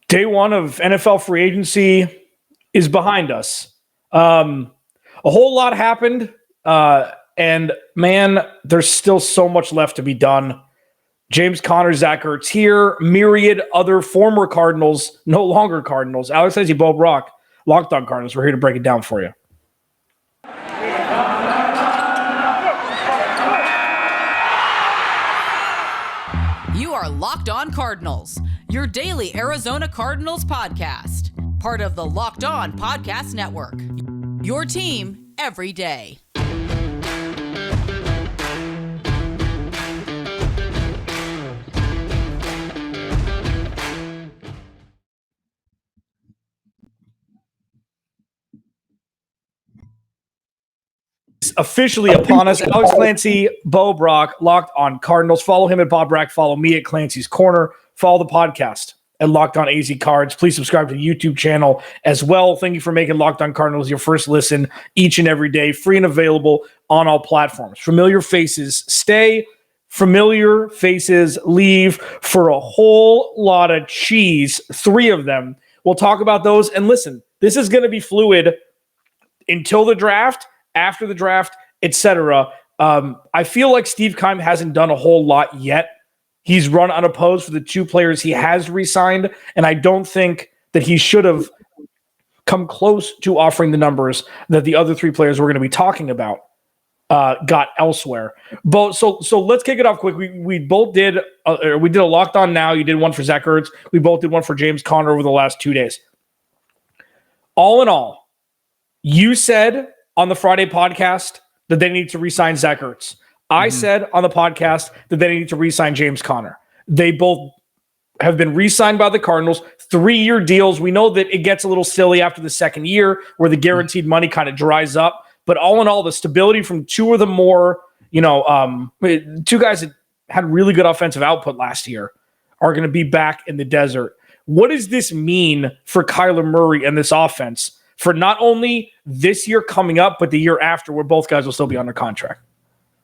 Day one of NFL free agency is behind us. A whole lot happened, and man, there's still so much left to be done. James Conner, Zach Ertz here, myriad other former Cardinals, no longer Cardinals. Clancy and Bo Brack, Locked On Cardinals. We're here to break it down for you. You are Locked On Cardinals, your daily Arizona Cardinals podcast. Part of the Locked On Podcast Network. Your team every day. Officially upon us. Clancy, Bo Brack, Locked On Cardinals. Follow him at Bob Brack. Follow me at Clancy's Corner. Follow the podcast at Locked On AZ Cards. Please subscribe to the YouTube channel as well. Thank you for making Locked On Cardinals your first listen each and every day. Free and available on all platforms. Familiar faces stay. Familiar faces leave for a whole lot of cheese. 3 of them. We'll talk about those. And listen, this is going to be fluid until the draft, after the draft, etc. I feel like Steve Keim hasn't done a whole lot yet. He's run unopposed for the 2 players he has re-signed, and I don't think that he should have come close to offering the numbers that the other 3 players we're going to be talking about got elsewhere. But so let's kick it off quick. We both did we did a Locked On Now. You did one for Zach Ertz. We both did one for James Conner over the last 2 days. All in all, you said on the Friday podcast that they need to re-sign Zach Ertz. I said on the podcast that they need to re-sign James Conner. They both have been re-signed by the Cardinals, 3-year deals. We know that it gets a little silly after the second year where the guaranteed money kind of dries up. But all in all, the stability from 2 of the more, 2 guys that had really good offensive output last year are going to be back in the desert. What does this mean for Kyler Murray and this offense for not only this year coming up, but the year after where both guys will still be under contract?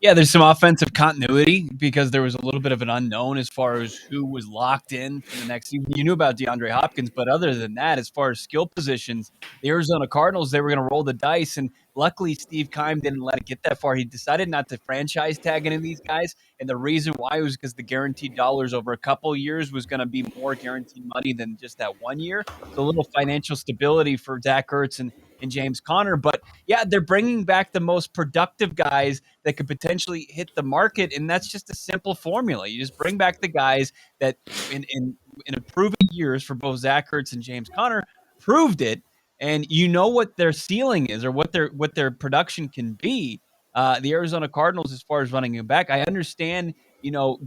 Yeah, there's some offensive continuity because there was a little bit of an unknown as far as who was locked in for the next season. You knew about DeAndre Hopkins, but other than that, as far as skill positions, the Arizona Cardinals, they were going to roll the dice, and luckily Steve Keim didn't let it get that far. He decided not to franchise tag any of these guys, and the reason why was because the guaranteed dollars over a couple of years was going to be more guaranteed money than just that 1 year. So a little financial stability for Zach Ertz and James Conner. But yeah, they're bringing back the most productive guys that could potentially hit the market, and that's just a simple formula. You just bring back the guys that in improving years for both Zach Ertz and James Conner proved it, and you know what their ceiling is or what their production can be. The Arizona Cardinals, as far as running it back, I understand,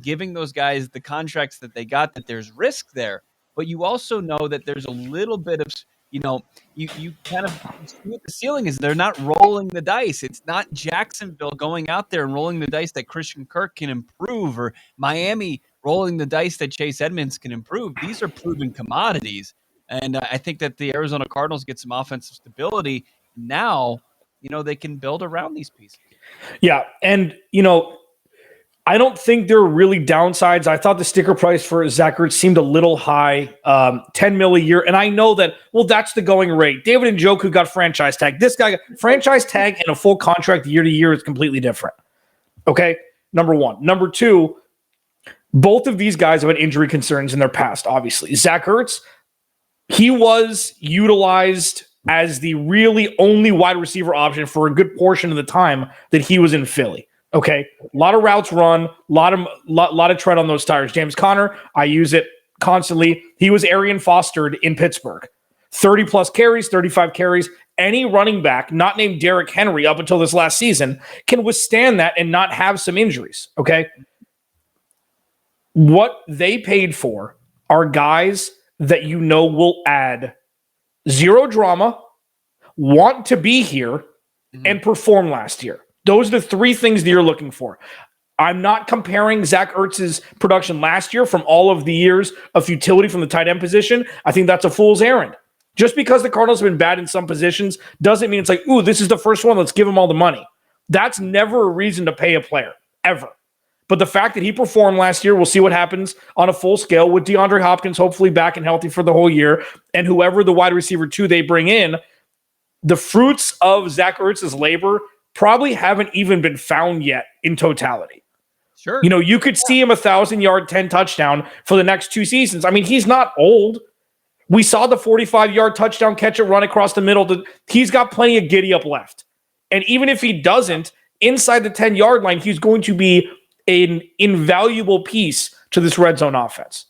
giving those guys the contracts that they got, that there's risk there, but you also know that there's a little bit of you kind of see what the ceiling is. They're not rolling the dice. It's not Jacksonville going out there and rolling the dice that Christian Kirk can improve, or Miami rolling the dice that Chase Edmonds can improve. These are proven commodities. And I think that the Arizona Cardinals get some offensive stability. Now, they can build around these pieces. Yeah. And, I don't think there are really downsides. I thought the sticker price for Zach Ertz seemed a little high, $10 million a year. And I know that, that's the going rate. David Njoku got franchise tag. This guy got franchise tag and a full contract year to year is completely different. Okay, number one. Number two, both of these guys have had injury concerns in their past, obviously. Zach Ertz, he was utilized as the really only wide receiver option for a good portion of the time that he was in Philly. Okay, a lot of routes run, a lot of tread on those tires. James Conner, I use it constantly. He was Arian Fostered in Pittsburgh. 30-plus carries, 35 carries. Any running back not named Derrick Henry up until this last season can withstand that and not have some injuries, okay? What they paid for are guys that will add zero drama, want to be here, and perform last year. Those are the 3 things that you're looking for. I'm not comparing Zach Ertz's production last year from all of the years of futility from the tight end position. I think that's a fool's errand. Just because the Cardinals have been bad in some positions doesn't mean it's like, ooh, this is the first one, let's give them all the money. That's never a reason to pay a player, ever. But the fact that he performed last year, we'll see what happens on a full scale with DeAndre Hopkins hopefully back and healthy for the whole year, and whoever the wide receiver 2 they bring in, the fruits of Zach Ertz's labor probably haven't even been found yet in totality. Sure. You know, you could see him 1,000-yard, 10 touchdown for the next 2 seasons. I mean, he's not old. We saw the 45-yard touchdown catch and run across the middle. He's got plenty of giddy up left. And even if he doesn't, inside the 10-yard line, he's going to be an invaluable piece to this red zone offense.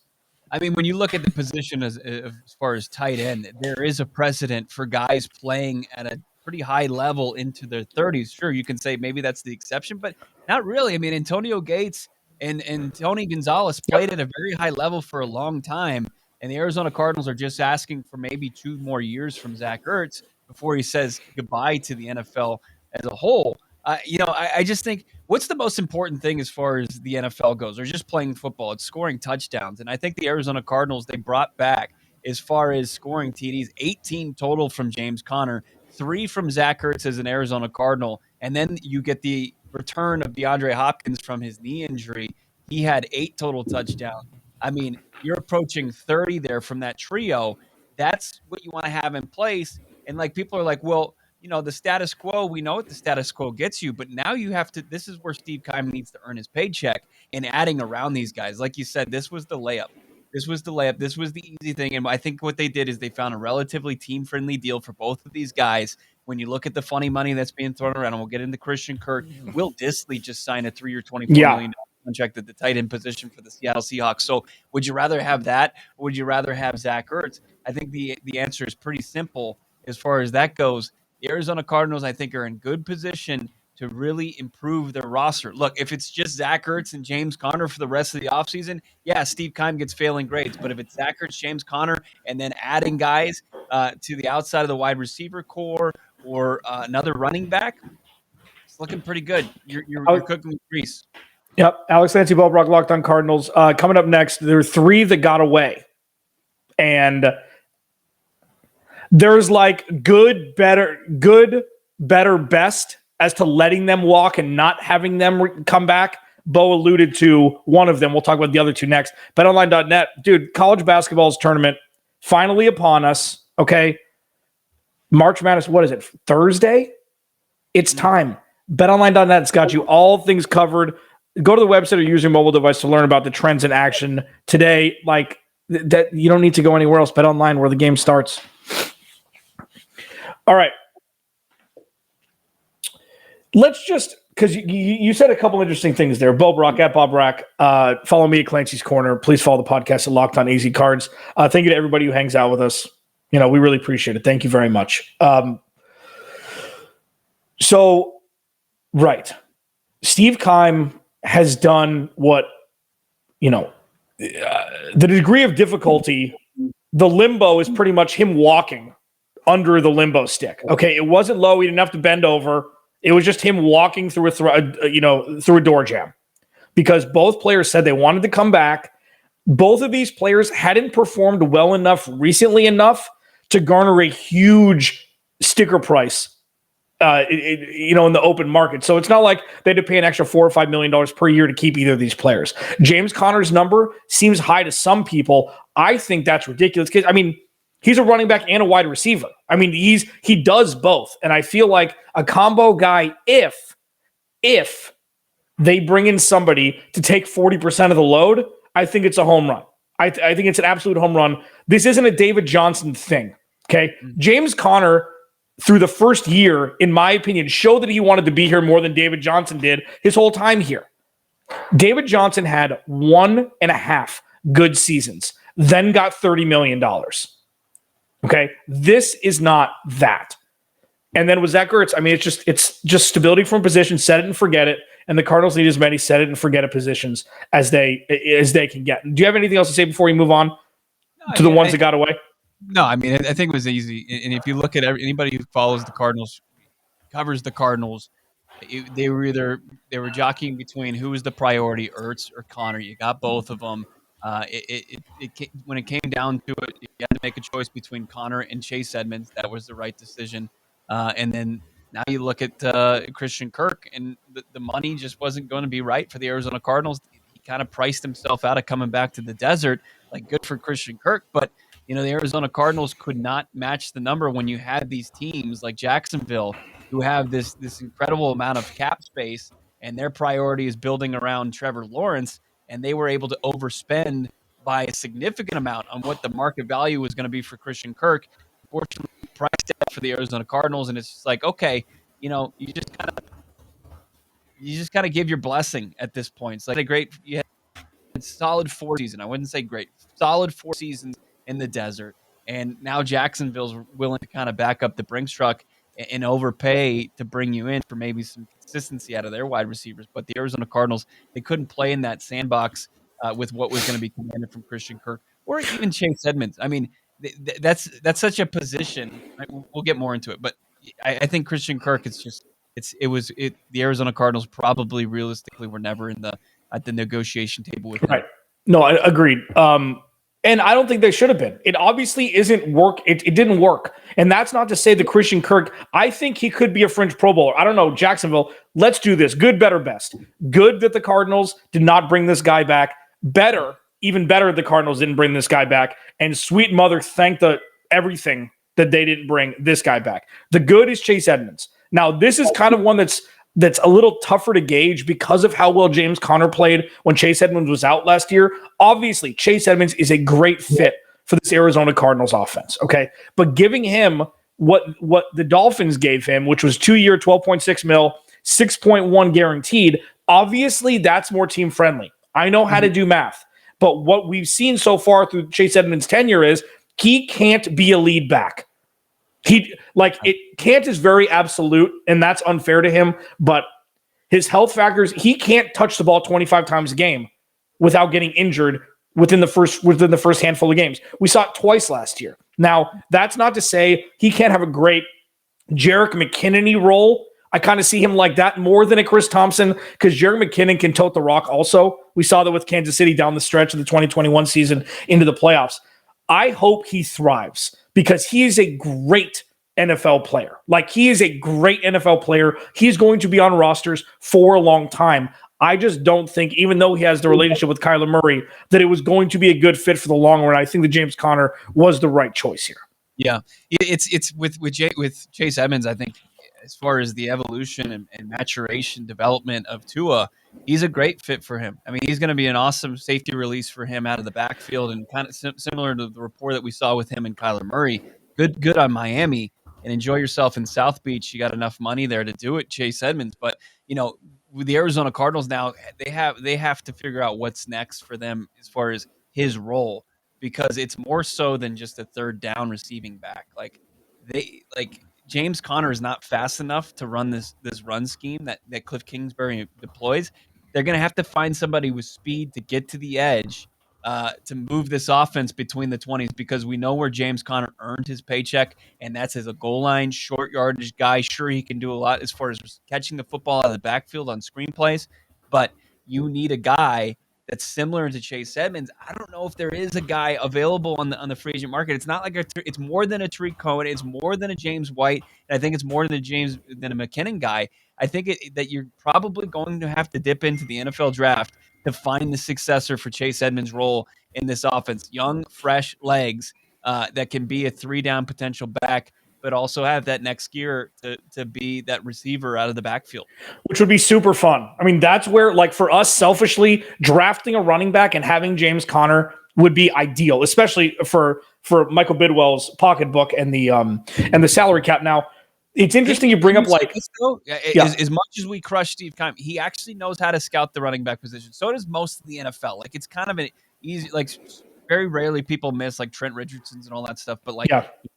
I mean, when you look at the position as far as tight end, there is a precedent for guys playing at a pretty high level into their 30s. Sure, you can say maybe that's the exception, but not really. I mean, Antonio Gates and Tony Gonzalez played at a very high level for a long time, and the Arizona Cardinals are just asking for maybe 2 more years from Zach Ertz before he says goodbye to the NFL as a whole. I just think what's the most important thing as far as the NFL goes, or just playing football? It's scoring touchdowns. And I think the Arizona Cardinals, they brought back, as far as scoring TDs, 18 total from James Conner, 3 from Zach Ertz as an Arizona Cardinal. And then you get the return of DeAndre Hopkins from his knee injury. He had 8 total touchdowns. I mean, you're approaching 30 there from that trio. That's what you want to have in place. And like people are like, well, you know, the status quo, we know what the status quo gets you, but now you have to, this is where Steve Keim needs to earn his paycheck and adding around these guys. Like you said, this was the layup. This was the easy thing. And I think what they did is they found a relatively team-friendly deal for both of these guys. When you look at the funny money that's being thrown around, and we'll get into Christian Kirk, Will Dissly just signed a 3-year, $24 million contract at the tight end position for the Seattle Seahawks. So would you rather have that, or would you rather have Zach Ertz? I think the answer is pretty simple as far as that goes. The Arizona Cardinals, I think, are in good position to really improve their roster. Look, if it's just Zach Ertz and James Conner for the rest of the offseason, yeah, Steve Keim gets failing grades. But if it's Zach Ertz, James Conner, and then adding guys to the outside of the wide receiver core or another running back, it's looking pretty good. You're cooking with grease. Yep. Alex Clancy, Bo Brack, Locked On Cardinals. Coming up next, there are 3 that got away. And there's like good, better, best as to letting them walk and not having them come back. Bo alluded to one of them. We'll talk about the other 2 next. BetOnline.net. Dude, college basketball's tournament finally upon us. Okay. March Madness, what is it? Thursday? It's time. BetOnline.net's got you all things covered. Go to the website or use your mobile device to learn about the trends in action today. Like that, you don't need to go anywhere else. BetOnline, where the game starts. All right. Let's just, because you said a couple interesting things there. Bo Brack at Bob Brack. Follow me at Clancy's Corner. Please follow the podcast at Locked On AZ Cards. Thank you to everybody who hangs out with us. You know, we really appreciate it. Thank you very much. Right. Steve Keim has done what, you know, the degree of difficulty, the limbo is pretty much him walking under the limbo stick. Okay, it wasn't low. He didn't have to bend over. It was just him walking through through a door jam, because both players said they wanted to come back. Both of these players hadn't performed well enough recently enough to garner a huge sticker price, in the open market. So it's not like they had to pay an extra $4 or $5 million per year to keep either of these players. James Conner's number seems high to some people. I think that's ridiculous because, I mean, he's a running back and a wide receiver. I mean, he does both. And I feel like a combo guy, if they bring in somebody to take 40% of the load, I think it's a home run. I think it's an absolute home run. This isn't a David Johnson thing, okay? James Conner, through the first year, in my opinion, showed that he wanted to be here more than David Johnson did his whole time here. David Johnson had 1.5 good seasons, then got $30 million. Okay, this is not that. And then with Zach Ertz, I mean, it's just stability from position, set it and forget it. And the Cardinals need as many set it and forget it positions as they can get. Do you have anything else to say before we move on to the ones that got away? No, I mean, I think it was easy. And if you look at anybody who follows the Cardinals, covers the Cardinals, they were jockeying between who was the priority, Ertz or Conner. You got both of them. When it came down to it, you had to make a choice between Conner and Chase Edmonds. That was the right decision. And then Now you look at Christian Kirk, and the money just wasn't going to be right for the Arizona Cardinals. He kind of priced himself out of coming back to the desert. Like, good for Christian Kirk, but the Arizona Cardinals could not match the number when you had these teams like Jacksonville who have this incredible amount of cap space, and their priority is building around Trevor Lawrence, and they were able to overspend by a significant amount on what the market value was going to be for Christian Kirk. Unfortunately, priced out for the Arizona Cardinals, and it's just like, okay, you just gotta give your blessing at this point. It's like you had solid 4 seasons. I wouldn't say great, solid 4 seasons in the desert, and now Jacksonville's willing to kind of back up the Brinks truck and overpay to bring you in for maybe some consistency out of their wide receivers. But the Arizona Cardinals, they couldn't play in that sandbox with what was going to be commanded from Christian Kirk or even Chase Edmonds. I mean, that's such a position. We'll get more into it, but I think Christian Kirk is just the Arizona Cardinals probably realistically were never at the negotiation table with him. Right. No, I agreed. And I don't think they should have been. It obviously isn't work. It didn't work. And that's not to say that Christian Kirk, I think he could be a fringe Pro Bowler. I don't know, Jacksonville, let's do this. Good, better, best. Good that the Cardinals did not bring this guy back. Better, even better, the Cardinals didn't bring this guy back. And sweet mother, thank everything that they didn't bring this guy back. The good is Chase Edmonds. Now, this is kind of one that's a little tougher to gauge because of how well James Conner played when Chase Edmonds was out last year. Obviously, Chase Edmonds is a great fit for this Arizona Cardinals offense, okay? But giving him what the Dolphins gave him, which was 2-year, $12.6 million, 6.1 guaranteed, obviously that's more team-friendly. I know how to do math. But what we've seen so far through Chase Edmonds' tenure is he can't be a lead back. Can't is very absolute, and that's unfair to him, but his health factors, he can't touch the ball 25 times a game without getting injured within the first handful of games. We saw it twice last year. Now, that's not to say he can't have a great Jerick McKinnon-y role. I kind of see him like that more than a Chris Thompson because Jerick McKinnon can tote the rock also. We saw that with Kansas City down the stretch of the 2021 season into the playoffs. I hope he thrives because he is a great NFL player. He is a great NFL player. He's going to be on rosters for a long time. I just don't think, even though he has the relationship with Kyler Murray, that it was going to be a good fit for the long run. I think that James Conner was the right choice here. Yeah, it's with Chase Edmonds. I think as far as the evolution and maturation development of Tua, he's a great fit for him. I mean, he's going to be an awesome safety release for him out of the backfield, and kind of similar to the rapport that we saw with him and Kyler Murray. Good on Miami, and enjoy yourself in South Beach. You got enough money there to do it, Chase Edmonds. But with the Arizona Cardinals now, they have to figure out what's next for them as far as his role, because it's more so than just a third down receiving back. James Conner is not fast enough to run this run scheme that Cliff Kingsbury deploys. They're going to have to find somebody with speed to get to the edge, to move this offense between the 20s, because we know where James Conner earned his paycheck, and that's as a goal line, short yardage guy. Sure, he can do a lot as far as catching the football out of the backfield on screen plays, but you need a guy that's similar to Chase Edmonds. I don't know if there is a guy available on the free agent market. It's not it's more than a Tariq Cohen. It's more than a James White. And I think it's more than a McKinnon guy. I think that you're probably going to have to dip into the NFL draft to find the successor for Chase Edmonds' role in this offense. Young, fresh legs that can be a 3-down potential back, but also have that next gear to be that receiver out of the backfield. Which would be super fun. I mean, that's where, for us, selfishly, drafting a running back and having James Conner would be ideal, especially for Michael Bidwell's pocketbook and the salary cap. Now, it's interesting you bring up as much as we crush Steve Keim, he actually knows how to scout the running back position. So does most of the NFL. It's kind of an easy, very rarely people miss Trent Richardson's and all that stuff. But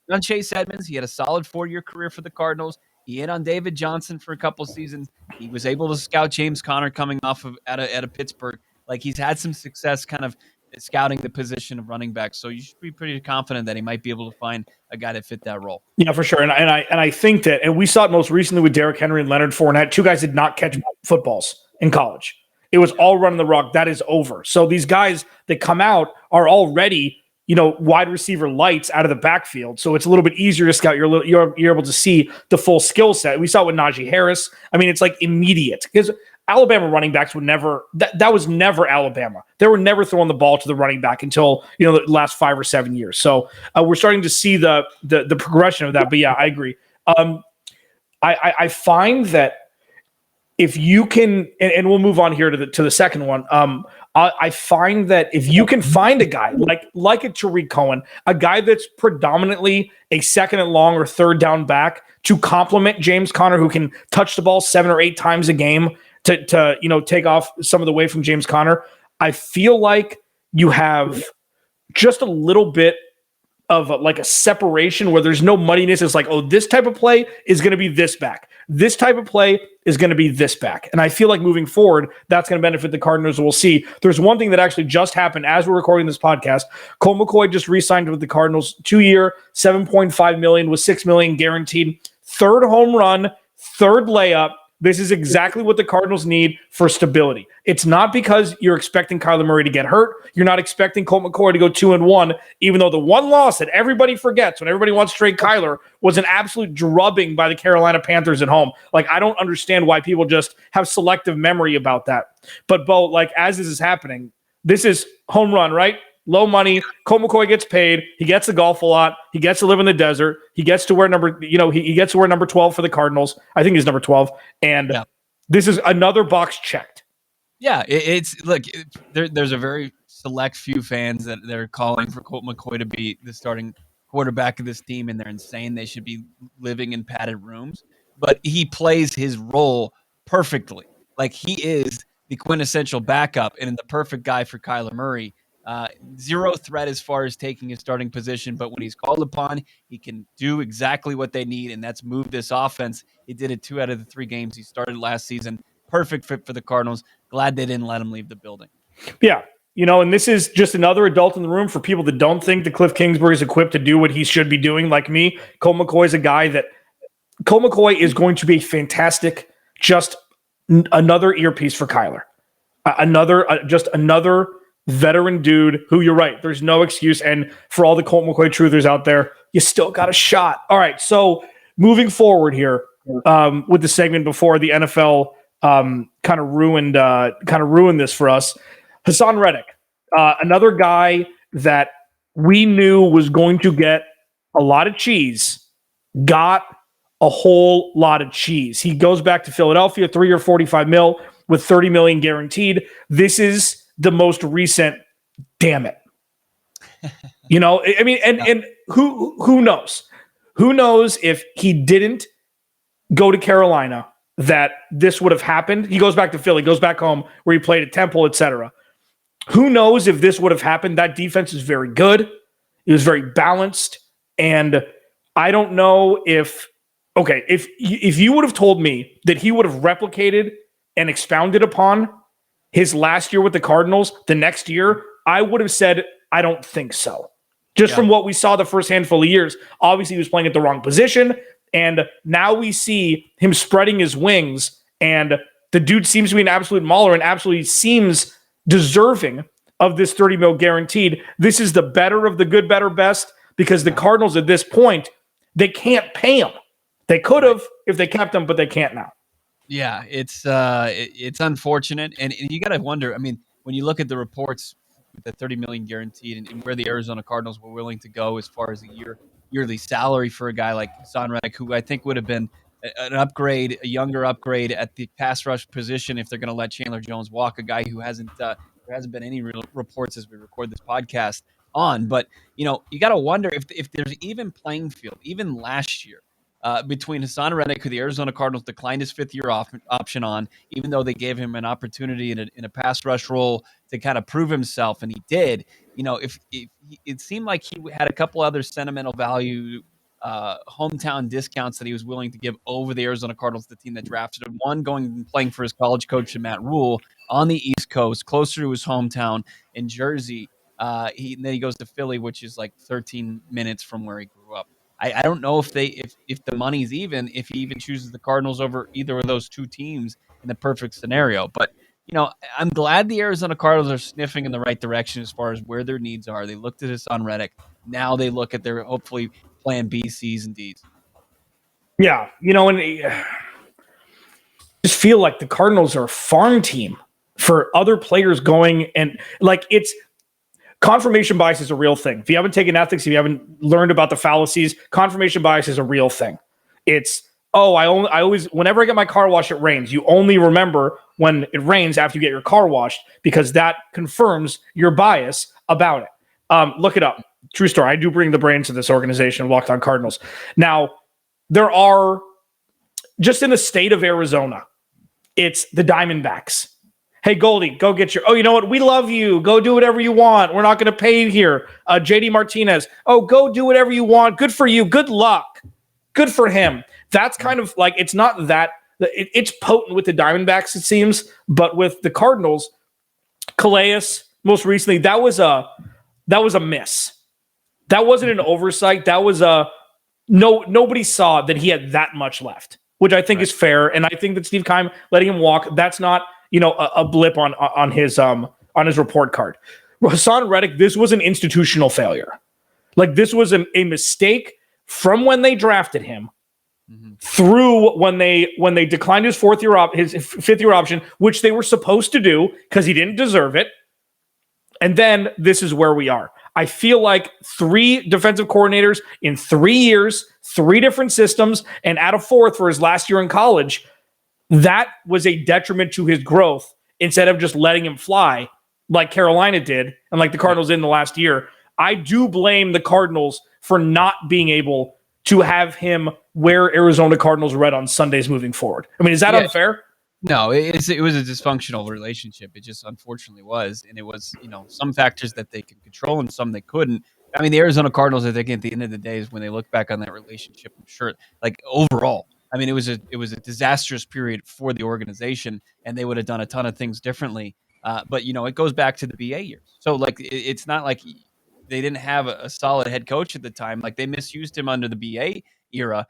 on Chase Edmonds, he had a solid 4-year career for the Cardinals. He hit on David Johnson for a couple seasons. He was able to scout James Conner coming off of out of Pittsburgh. He's had some success kind of scouting the position of running back. So you should be pretty confident that he might be able to find a guy that fit that role. Yeah, for sure. And I think that, and we saw it most recently with Derrick Henry and Leonard Fournette. Two guys did not catch footballs in college. It was all running the rock. That is over. So these guys that come out are already, wide receiver lights out of the backfield. So it's a little bit easier to scout. You're able to see the full skill set. We saw it with Najee Harris. I mean, it's like immediate because Alabama running backs would never, that was never Alabama. They were never throwing the ball to the running back until, the last 5 or 7 years. So we're starting to see the progression of that. But yeah, I agree. I find that if you can, and we'll move on here to the second one. I find that if you can find a guy like a Tariq Cohen, a guy that's predominantly a second and long or third down back to complement James Conner, who can touch the ball 7 or 8 times a game to take off some of the weight from James Conner, I feel like you have just a little bit of a separation where there's no muddiness. It's like, oh, this type of play is going to be this back. This type of play is going to be this back. And I feel like moving forward, that's going to benefit the Cardinals. We'll see. There's one thing that actually just happened as we're recording this podcast. Colt McCoy just re-signed with the Cardinals, 2-year, $7.5 million with $6 million guaranteed. Third home run, third layup. This is exactly what the Cardinals need for stability. It's not because you're expecting Kyler Murray to get hurt. You're not expecting Colt McCoy to go 2-1, even though the one loss that everybody forgets when everybody wants to trade Kyler was an absolute drubbing by the Carolina Panthers at home. Like, I don't understand why people just have selective memory about that. But, Bo, as this is happening, this is home run, right? Low money. Colt McCoy gets paid. He gets to golf a lot. He gets to live in the desert. He gets to wear he gets to wear number 12 for the Cardinals. I think he's number 12. And This is another box checked. Yeah, there's a very select few fans that they're calling for Colt McCoy to be the starting quarterback of this team, and they're insane. They should be living in padded rooms. But he plays his role perfectly. Like, he is the quintessential backup and the perfect guy for Kyler Murray. Zero threat as far as taking his starting position, but when he's called upon, he can do exactly what they need, and that's move this offense. He did it 2 out of the 3 games he started last season. Perfect fit for the Cardinals. Glad they didn't let him leave the building. Yeah. And this is just another adult in the room for people that don't think that Cliff Kingsbury is equipped to do what he should be doing, like me. Colt McCoy is a guy that Colt McCoy is going to be fantastic, just another earpiece for Kyler. Another veteran dude who, you're right, there's no excuse. And for all the Colt McCoy truthers out there, you still got a shot. All right, so moving forward here with the segment before the NFL kind of ruined this for us. Hassan Reddick, another guy that we knew was going to get a lot of cheese, got a whole lot of cheese. He goes back to Philadelphia, 3 or $45 million with $30 million guaranteed. This is the most recent, damn it. I mean, and who knows? Who knows if he didn't go to Carolina that this would have happened? He goes back to Philly, goes back home where he played at Temple, etc. Who knows if this would have happened? That defense is very good. It was very balanced. And I don't know if you would have told me that he would have replicated and expounded upon his last year with the Cardinals the next year, I would have said, I don't think so. From what we saw the first handful of years, obviously he was playing at the wrong position. And now we see him spreading his wings, and the dude seems to be an absolute mauler and absolutely seems deserving of this $30 million guaranteed. This is the better of the good, better, best, because the Cardinals at this point, they can't pay him. They could have if they kept him, but they can't now. Yeah, it's unfortunate, and you got to wonder. I mean, when you look at the reports, the $30 million guaranteed, and where the Arizona Cardinals were willing to go as far as a yearly salary for a guy like Hassan Reddick, who I think would have been an upgrade, a younger upgrade at the pass rush position if they're going to let Chandler Jones walk, a guy who there hasn't been any real reports as we record this podcast on. But you got to wonder if there's even playing field, even last year. Between Hassan Reddick, who the Arizona Cardinals declined his 5th-year option on, even though they gave him an opportunity in a pass rush role to kind of prove himself, and he did. If it seemed like he had a couple other sentimental value, hometown discounts that he was willing to give over the Arizona Cardinals, the team that drafted him. One, going and playing for his college coach, Matt Rule, on the East Coast, closer to his hometown in Jersey. Then he goes to Philly, which is like 13 minutes from where he grew up. I don't know if the money's even, if he even chooses the Cardinals over either of those two teams in the perfect scenario. But, I'm glad the Arizona Cardinals are sniffing in the right direction as far as where their needs are. They looked at Hassan Reddick. Now they look at their hopefully plan B, C's, and D's. Yeah, and just feel like the Cardinals are a farm team for other players going, and like it's confirmation bias is a real thing. If you haven't taken ethics, if you haven't learned about the fallacies, confirmation bias is a real thing. It's I always whenever I get my car washed, it rains. You only remember when it rains after you get your car washed because that confirms your bias about it. Look it up. True story. I do bring the brains to this organization, Locked On Cardinals. Now, there are just in the state of Arizona, it's the Diamondbacks. Hey, Goldie, go get your... Oh, you know what? We love you. Go do whatever you want. We're not going to pay you here. JD Martinez. Oh, go do whatever you want. Good for you. Good luck. Good for him. That's kind of like... It's not that... It's potent with the Diamondbacks, it seems. But with the Cardinals, Calais, most recently, that was a miss. That wasn't an oversight. That was a... Nobody saw that he had that much left, which I think is fair. And I think that Steve Keim letting him walk, that's not... a blip on his report card. Hassan Reddick, this was an institutional failure. Like this was a mistake from when they drafted him through when they declined his fifth year option, which they were supposed to do because he didn't deserve it. And then this is where we are. I feel like 3 defensive coordinators in 3 years, 3 different systems, and add a 4th for his last year in college. That was a detriment to his growth instead of just letting him fly like Carolina did and like the Cardinals did in the last year. I do blame the Cardinals for not being able to have him wear Arizona Cardinals red on Sundays moving forward. I mean, is that unfair? No, it was a dysfunctional relationship. It just unfortunately was. And it was, some factors that they could control and some they couldn't. I mean, the Arizona Cardinals, I think at the end of the day is when they look back on that relationship, I'm sure, like overall, I mean, it was a disastrous period for the organization, and they would have done a ton of things differently. But it goes back to the BA years. So like, it's not like they didn't have a solid head coach at the time. Like they misused him under the BA era,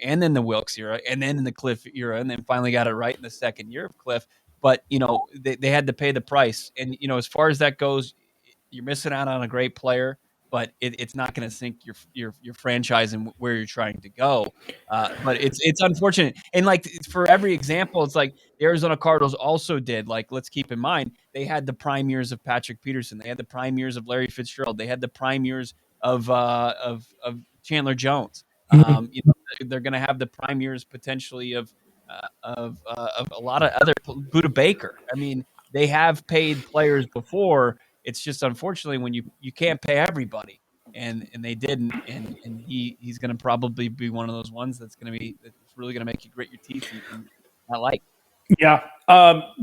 and then the Wilkes era, and then in the Cliff era, and then finally got it right in the second year of Cliff. But they had to pay the price, and as far as that goes, you're missing out on a great player. But it's not going to sink your franchise and where you're trying to go. But it's unfortunate. And like for every example, it's like the Arizona Cardinals also did. Like let's keep in mind they had the prime years of Patrick Peterson. They had the prime years of Larry Fitzgerald. They had the prime years of Chandler Jones. They're going to have the prime years potentially of a lot of other Buda Baker. I mean, they have paid players before. It's just unfortunately when you can't pay everybody, and they didn't, and he's going to probably be one of those ones that's really going to make you grit your teeth and not like. Yeah,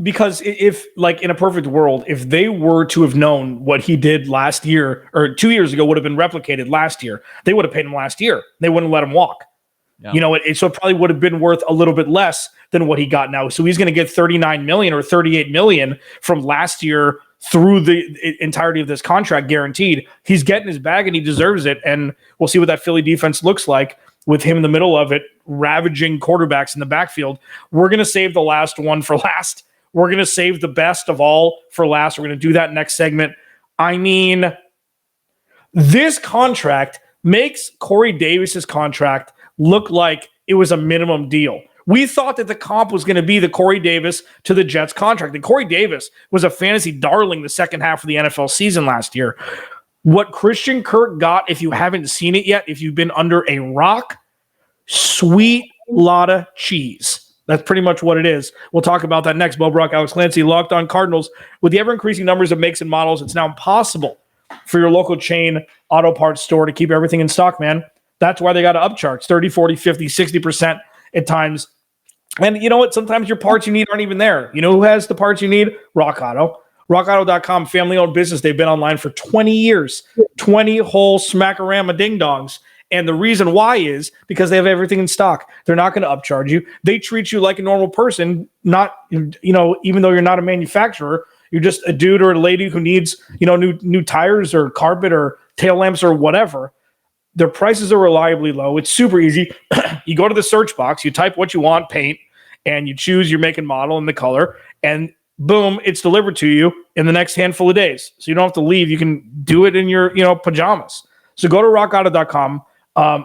because if like in a perfect world, if they were to have known what he did last year or 2 years ago would have been replicated last year, they would have paid him last year. They wouldn't let him walk. Yeah. So it probably would have been worth a little bit less than what he got now. So he's going to get $39 million or $38 million from last year through the entirety of this contract guaranteed. He's getting his bag and he deserves it. And we'll see what that Philly defense looks like with him in the middle of it, ravaging quarterbacks in the backfield. We're going to save the last one for last. We're going to save the best of all for last. We're going to do that next segment. I mean, this contract makes Corey Davis's contract look like it was a minimum deal. We thought that the comp was going to be the Corey Davis to the Jets contract. And Corey Davis was a fantasy darling the second half of the NFL season last year. What Christian Kirk got, if you haven't seen it yet, if you've been under a rock, sweet lotta cheese. That's pretty much what it is. We'll talk about that next. Bo Brack, Alex Clancy, Locked On Cardinals. With the ever-increasing numbers of makes and models, it's now impossible for your local chain auto parts store to keep everything in stock, man. That's why they got to upcharge 30, 40, 50, 60% at times. And you know what? Sometimes your parts you need aren't even there. You know who has the parts you need? Rock Auto. RockAuto.com, family-owned business. They've been online for 20 years. 20 whole smackarama ding-dongs. And the reason why is because they have everything in stock. They're not going to upcharge you. They treat you like a normal person, not, even though you're not a manufacturer. You're just a dude or a lady who needs, new tires or carpet or tail lamps or whatever. Their prices are reliably low. It's super easy. You go to the search box, you type what you want, paint, and you choose your make and model and the color, and boom, it's delivered to you in the next handful of days. So you don't have to leave. You can do it in your, pajamas. So go to rockauto.com.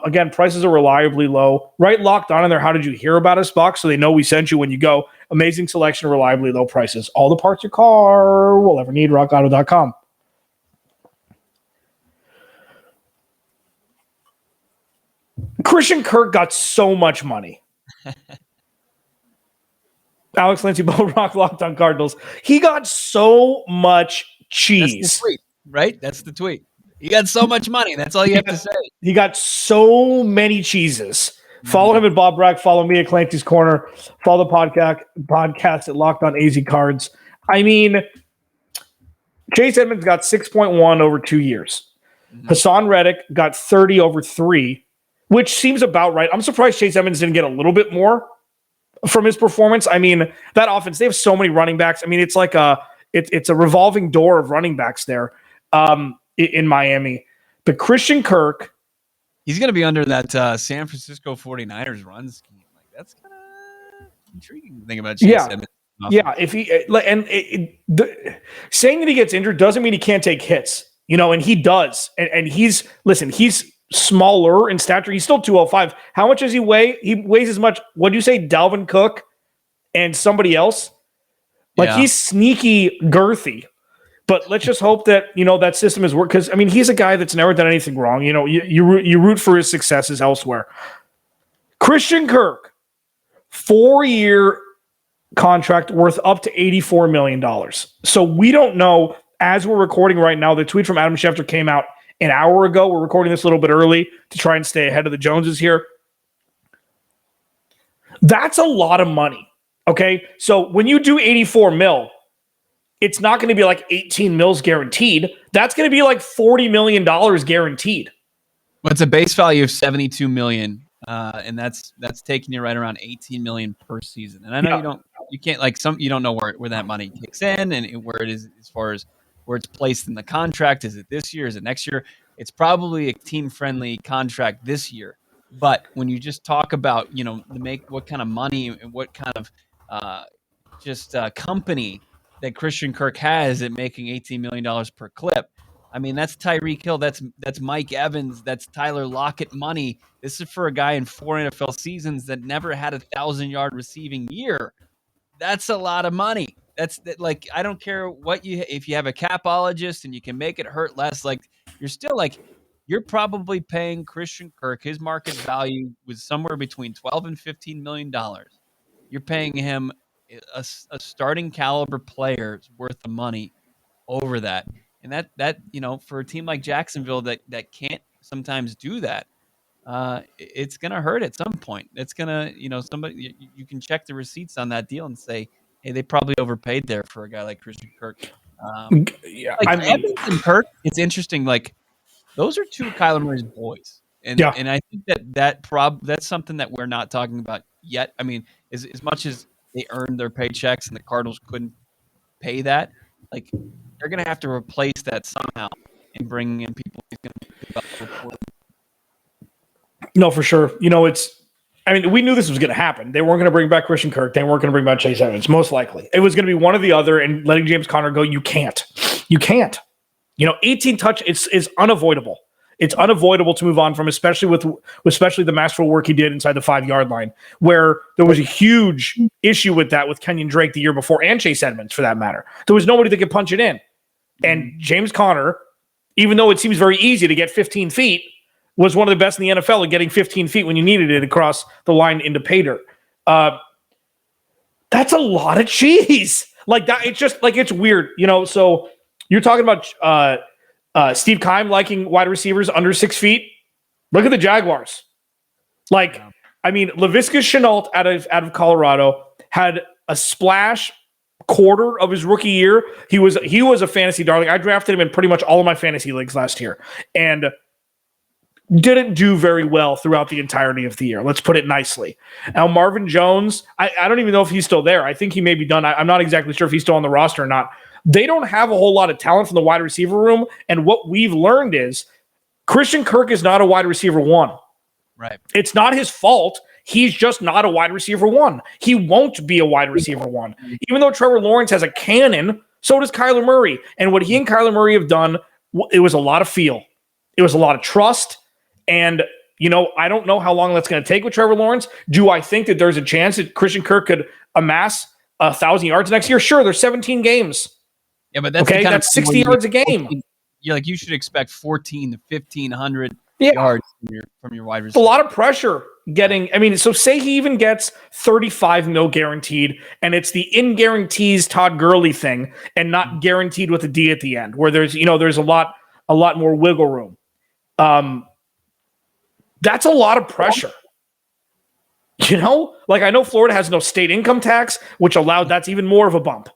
Again, prices are reliably low. Right locked on in there. How did you hear about us box? So they know we sent you when you go. Amazing selection, reliably low prices. All the parts your car will ever need. rockauto.com. Christian Kirk got so much money. Alex Clancy, Bo Brack, Locked on Cardinals. He got so much cheese. That's the tweet, right? That's the tweet. He got so much money. That's all you have to say. He got so many cheeses. Follow him at Bob Brack. Follow me at Clancy's Corner. Follow the podcast at Locked on AZ Cards. I mean, Chase Edmonds got 6.1 over 2 years. Hassan Reddick got 30 over 3, which seems about right. I'm surprised Chase Edmonds didn't get a little bit more from his performance. I mean, that offense, they have so many running backs. I mean, it's like it's a revolving door of running backs there in Miami. But Christian Kirk, he's going to be under that San Francisco 49ers run scheme. Like, that's kind of intriguing to think about. Chase Edmonds. Yeah. If he saying that he gets injured doesn't mean he can't take hits, and he does. And he's smaller in stature. He's still 205. How much does he weigh? He weighs as much. What do you say, Dalvin Cook and somebody else? He's sneaky girthy. But let's just hope that, that system is working. Because, I mean, he's a guy that's never done anything wrong. You root for his successes elsewhere. Christian Kirk, 4-year contract worth up to $84 million. So we don't know, as we're recording right now, the tweet from Adam Schefter came out an hour ago. We're recording this a little bit early to try and stay ahead of the Joneses here. That's a lot of money. Okay. So when you do 84 mil, it's not going to be like 18 mils guaranteed. That's going to be like $40 million guaranteed. Well, it's a base value of $72 million. And that's taking you right around $18 million per season. And I know you don't know where that money kicks in and where it is as far as where it's placed in the contract. Is it this year? Is it next year? It's probably a team-friendly contract this year. But when you just talk about, what kind of money and what kind of company that Christian Kirk has at making $18 million per clip, I mean, that's Tyreek Hill. That's Mike Evans. That's Tyler Lockett money. This is for a guy in 4 NFL seasons that never had a 1,000-yard receiving year. That's a lot of money. I don't care if you have a capologist and you can make it hurt less, you're probably paying Christian Kirk, his market value was somewhere between $12 and $15 million. You're paying him a starting caliber player's worth of money over that. And that for a team like Jacksonville that can't sometimes do that, it's going to hurt at some point. It's going to, somebody, you can check the receipts on that deal and say, hey, they probably overpaid there for a guy like Christian Kirk. Evans and Kirk, it's interesting. Those are two of Kyler Murray's boys. And I think that's something that we're not talking about yet. I mean, as much as they earned their paychecks and the Cardinals couldn't pay that, they're going to have to replace that somehow and bring in people who's going to pick up the report. No, for sure. We knew this was going to happen. They weren't going to bring back Christian Kirk. They weren't going to bring back Chase Edmonds, most likely. It was going to be one or the other, and letting James Conner go, you can't. 18 touch is unavoidable. It's unavoidable to move on from, especially the masterful work he did inside the 5-yard line, where there was a huge issue with that with Kenyon Drake the year before, and Chase Edmonds for that matter. There was nobody that could punch it in. And James Conner, even though it seems very easy to get 15 feet, was one of the best in the NFL at getting 15 feet when you needed it across the line into pay dirt. That's a lot of cheese. It's just it's weird, So you're talking about Steve Keim liking wide receivers under 6 feet. Look at the Jaguars. Laviska Shenault out of Colorado had a splash quarter of his rookie year. He was a fantasy darling. I drafted him in pretty much all of my fantasy leagues last year, and didn't do very well throughout the entirety of the year. Let's put it nicely. Now, Marvin Jones, I don't even know if he's still there. I think he may be done. I'm not exactly sure if he's still on the roster or not. They don't have a whole lot of talent from the wide receiver room, and what we've learned is Christian Kirk is not a wide receiver one. Right. It's not his fault. He's just not a wide receiver one. He won't be a wide receiver one. Even though Trevor Lawrence has a cannon, so does Kyler Murray. And what he and Kyler Murray have done, it was a lot of feel. It was a lot of trust. And, I don't know how long that's going to take with Trevor Lawrence. Do I think that there's a chance that Christian Kirk could amass 1,000 yards next year? Sure, there's 17 games. Yeah, but that's that's 60 yards a game. You should expect 14 to 1,500 yards from your wide receiver. It's a lot of pressure so say he even gets 35 mil guaranteed, and it's the in guarantees Todd Gurley thing and not guaranteed with a D at the end, where there's a lot more wiggle room. That's a lot of pressure. I know Florida has no state income tax, which that's even more of a bump.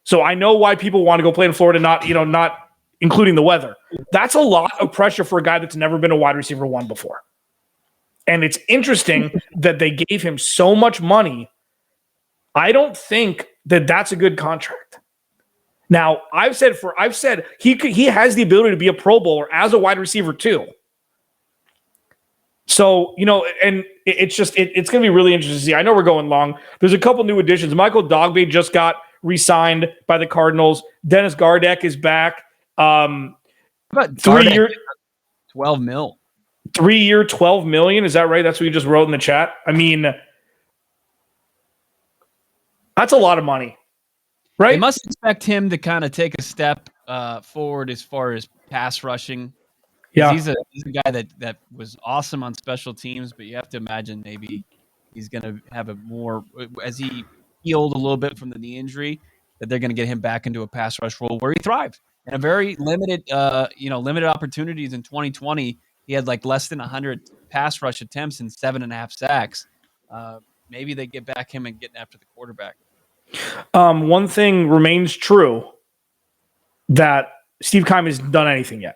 So I know why people want to go play in Florida, not including the weather. That's a lot of pressure for a guy that's never been a wide receiver one before. And it's interesting that they gave him so much money. I don't think that that's a good contract. Now, I've said he has the ability to be a Pro Bowler as a wide receiver too. So, and it's going to be really interesting to see. I know we're going long. There's a couple new additions. Michael Dogbe just got re-signed by the Cardinals. Dennis Gardeck is back. About 3 year, $12 million. 3 year, $12 million. Is that right? That's what you just wrote in the chat. I mean, that's a lot of money, right? They must expect him to kind of take a step forward as far as pass rushing. Yeah, he's a guy that was awesome on special teams, but you have to imagine maybe he's going to have a more, as he healed a little bit from the knee injury, that they're going to get him back into a pass rush role where he thrived. And a very limited opportunities in 2020. He had less than 100 pass rush attempts and 7.5 sacks. Maybe they get back him and getting after the quarterback. One thing remains true, that Steve Keim hasn't done anything yet.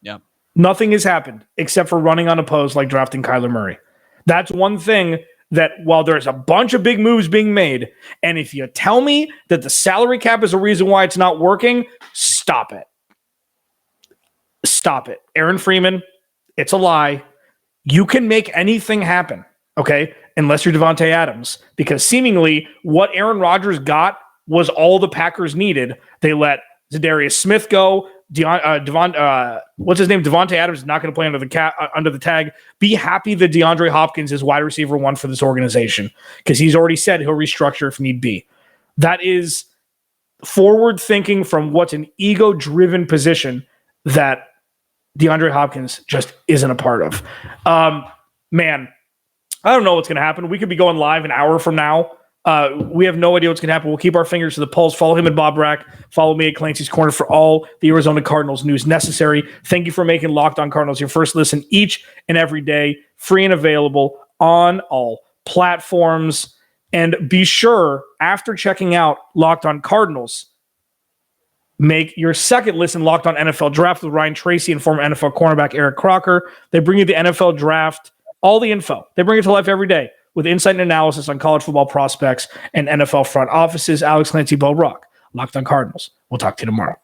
Yeah. Nothing has happened except for running unopposed like drafting Kyler Murray. That's one thing that while there's a bunch of big moves being made, and if you tell me that the salary cap is a reason why it's not working, stop it. Stop it. Aaron Freeman, it's a lie. You can make anything happen, okay? Unless you're Devontae Adams, because seemingly what Aaron Rodgers got was all the Packers needed. They let Zadarius Smith go. What's his name? Devontae Adams is not going to play under the tag. Be happy that DeAndre Hopkins is wide receiver one for this organization, because he's already said he'll restructure if need be. That is forward thinking from what's an ego-driven position that DeAndre Hopkins just isn't a part of. Man, I don't know what's going to happen. We could be going live an hour from now. We have no idea what's going to happen. We'll keep our fingers to the pulse. Follow him at Bo Brack. Follow me at Clancy's Corner for all the Arizona Cardinals news necessary. Thank you for making Locked On Cardinals your first listen each and every day. Free and available on all platforms. And be sure, after checking out Locked On Cardinals, make your second listen Locked On NFL Draft with Ryan Tracy and former NFL cornerback Eric Crocker. They bring you the NFL Draft, all the info. They bring it to life every day with insight and analysis on college football prospects and NFL front offices. Alex Clancy, Bo Brack, Locked On Cardinals. We'll talk to you tomorrow.